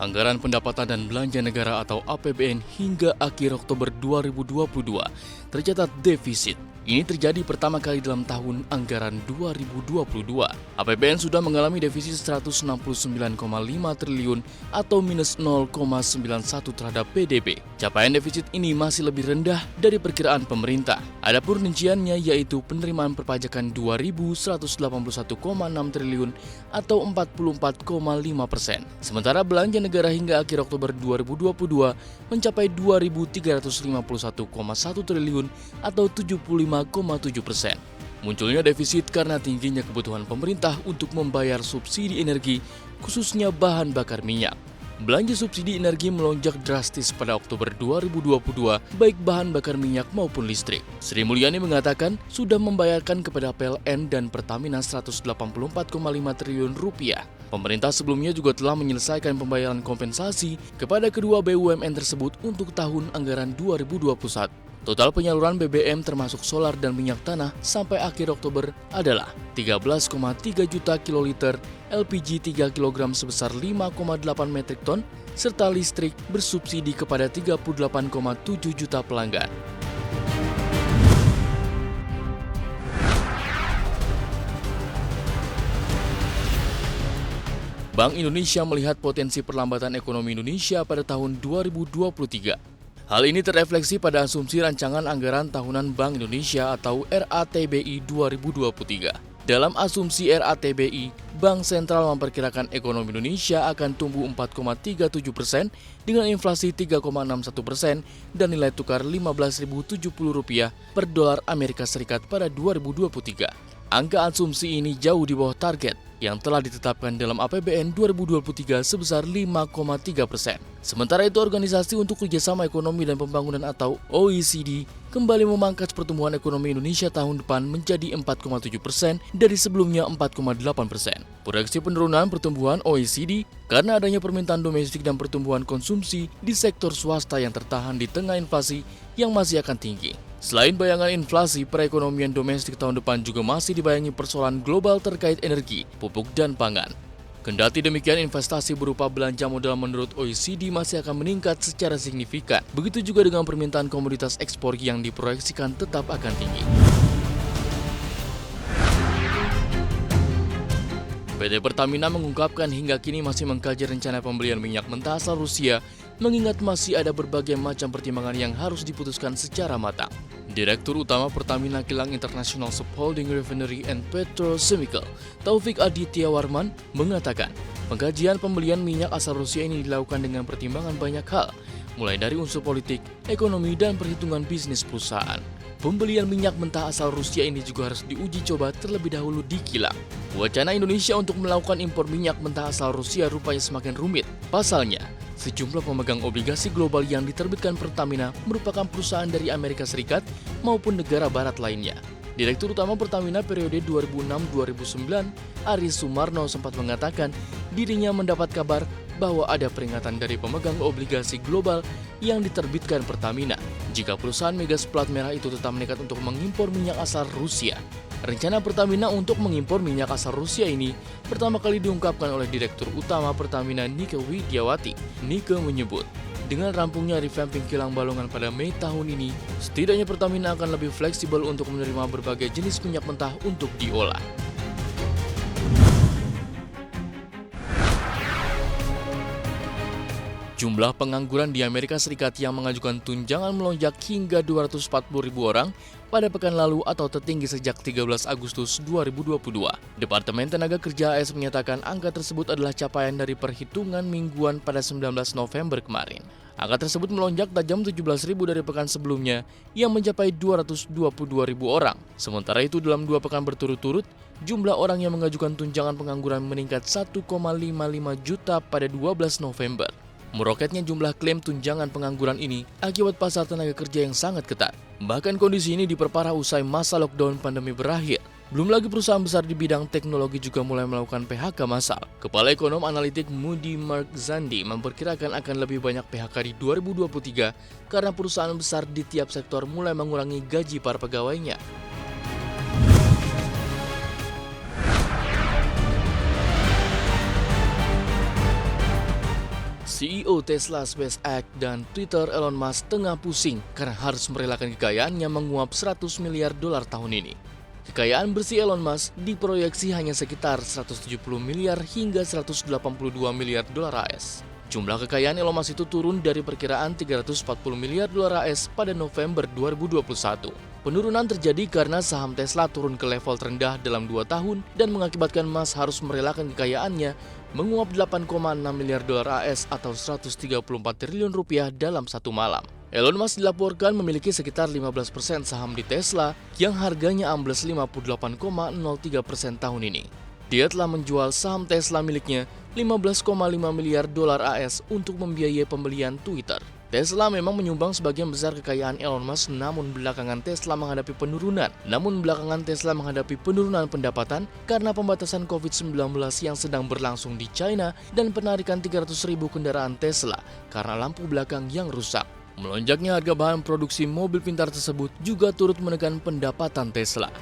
Anggaran Pendapatan dan Belanja Negara atau APBN hingga akhir Oktober 2022 tercatat defisit. Ini terjadi pertama kali dalam tahun anggaran 2022. APBN sudah mengalami defisit 169,5 triliun atau minus 0,91 terhadap PDB. Capaian defisit ini masih lebih rendah dari perkiraan pemerintah. Adapun rinciannya yaitu penerimaan perpajakan 2.181,6 triliun atau 44,5%. Sementara belanja negara hingga akhir Oktober 2022 mencapai 2.351,1 triliun atau 75,7%. Munculnya defisit karena tingginya kebutuhan pemerintah untuk membayar subsidi energi, khususnya bahan bakar minyak. Belanja subsidi energi melonjak drastis pada Oktober 2022, baik bahan bakar minyak maupun listrik. Sri Mulyani mengatakan sudah membayarkan kepada PLN dan Pertamina 184,5 triliun rupiah. Pemerintah sebelumnya juga telah menyelesaikan pembayaran kompensasi kepada kedua BUMN tersebut untuk tahun anggaran 2021. Total penyaluran BBM termasuk solar dan minyak tanah sampai akhir Oktober adalah 13,3 juta kiloliter, LPG 3 kg sebesar 5,8 metrik ton, serta listrik bersubsidi kepada 38,7 juta pelanggan. Bank Indonesia melihat potensi perlambatan ekonomi Indonesia pada tahun 2023. Hal ini terrefleksi pada asumsi rancangan anggaran tahunan Bank Indonesia atau RATBI 2023. Dalam asumsi RATBI, Bank Sentral memperkirakan ekonomi Indonesia akan tumbuh 4,37% dengan inflasi 3,61% dan nilai tukar Rp15.070 per dolar Amerika Serikat pada 2023. Angka asumsi ini jauh di bawah target yang telah ditetapkan dalam APBN 2023 sebesar 5,3%. Sementara itu, Organisasi untuk Kerjasama Ekonomi dan Pembangunan atau OECD kembali memangkas pertumbuhan ekonomi Indonesia tahun depan menjadi 4,7% dari sebelumnya 4,8%. Proyeksi penurunan pertumbuhan OECD karena adanya permintaan domestik dan pertumbuhan konsumsi di sektor swasta yang tertahan di tengah inflasi yang masih akan tinggi. Selain bayangan inflasi, perekonomian domestik tahun depan juga masih dibayangi persoalan global terkait energi, pupuk, dan pangan. Kendati demikian, investasi berupa belanja modal menurut OECD masih akan meningkat secara signifikan. Begitu juga dengan permintaan komoditas ekspor yang diproyeksikan tetap akan tinggi. PT Pertamina mengungkapkan hingga kini masih mengkaji rencana pembelian minyak mentah asal Rusia, mengingat masih ada berbagai macam pertimbangan yang harus diputuskan secara matang. Direktur Utama Pertamina Kilang International Subholding Refinery and Petrochemical, Taufik Aditya Warman, mengatakan pengkajian pembelian minyak asal Rusia ini dilakukan dengan pertimbangan banyak hal, mulai dari unsur politik, ekonomi, dan perhitungan bisnis perusahaan. Pembelian minyak mentah asal Rusia ini juga harus diuji coba terlebih dahulu di kilang. Wacana Indonesia untuk melakukan impor minyak mentah asal Rusia rupanya semakin rumit. Pasalnya, sejumlah pemegang obligasi global yang diterbitkan Pertamina merupakan perusahaan dari Amerika Serikat maupun negara barat lainnya. Direktur Utama Pertamina periode 2006-2009, Aris Sumarno sempat mengatakan dirinya mendapat kabar bahwa ada peringatan dari pemegang obligasi global yang diterbitkan Pertamina jika perusahaan migas plat merah itu tetap nekat untuk mengimpor minyak asal Rusia. Rencana Pertamina untuk mengimpor minyak asal Rusia ini pertama kali diungkapkan oleh Direktur Utama Pertamina Nike Widiawati. Nike menyebut, dengan rampungnya revamping kilang Balongan pada Mei tahun ini, setidaknya Pertamina akan lebih fleksibel untuk menerima berbagai jenis minyak mentah untuk diolah. Jumlah pengangguran di Amerika Serikat yang mengajukan tunjangan melonjak hingga 240.000 orang pada pekan lalu atau tertinggi sejak 13 Agustus 2022. Departemen Tenaga Kerja AS menyatakan angka tersebut adalah capaian dari perhitungan mingguan pada 19 November kemarin. Angka tersebut melonjak tajam 17.000 dari pekan sebelumnya yang mencapai 222.000 orang. Sementara itu dalam 2 pekan berturut-turut, jumlah orang yang mengajukan tunjangan pengangguran meningkat 1,55 juta pada 12 November. Meroketnya jumlah klaim tunjangan pengangguran ini akibat pasar tenaga kerja yang sangat ketat. Bahkan kondisi ini diperparah usai masa lockdown pandemi berakhir. Belum lagi perusahaan besar di bidang teknologi juga mulai melakukan PHK massal. Kepala Ekonom Analitik Moody Mark Zandi memperkirakan akan lebih banyak PHK di 2023 karena perusahaan besar di tiap sektor mulai mengurangi gaji para pegawainya. CEO Tesla, SpaceX, dan Twitter Elon Musk tengah pusing karena harus merelakan kekayaannya menguap 100 miliar dolar tahun ini. Kekayaan bersih Elon Musk diproyeksi hanya sekitar 170 miliar hingga 182 miliar dolar AS. Jumlah kekayaan Elon Musk itu turun dari perkiraan 340 miliar dolar AS pada November 2021. Penurunan terjadi karena saham Tesla turun ke level terendah dalam 2 tahun dan mengakibatkan Musk harus merelakan kekayaannya menguap 8,6 miliar dolar AS atau 134 triliun rupiah dalam satu malam. Elon Musk dilaporkan memiliki sekitar 15% saham di Tesla yang harganya ambles 58,03% tahun ini. Dia telah menjual saham Tesla miliknya 15,5 miliar dolar AS untuk membiayai pembelian Twitter. Tesla memang menyumbang sebagian besar kekayaan Elon Musk, namun belakangan Tesla menghadapi penurunan pendapatan karena pembatasan COVID-19 yang sedang berlangsung di China dan penarikan 300.000 kendaraan Tesla karena lampu belakang yang rusak. Melonjaknya harga bahan produksi mobil pintar tersebut juga turut menekan pendapatan Tesla.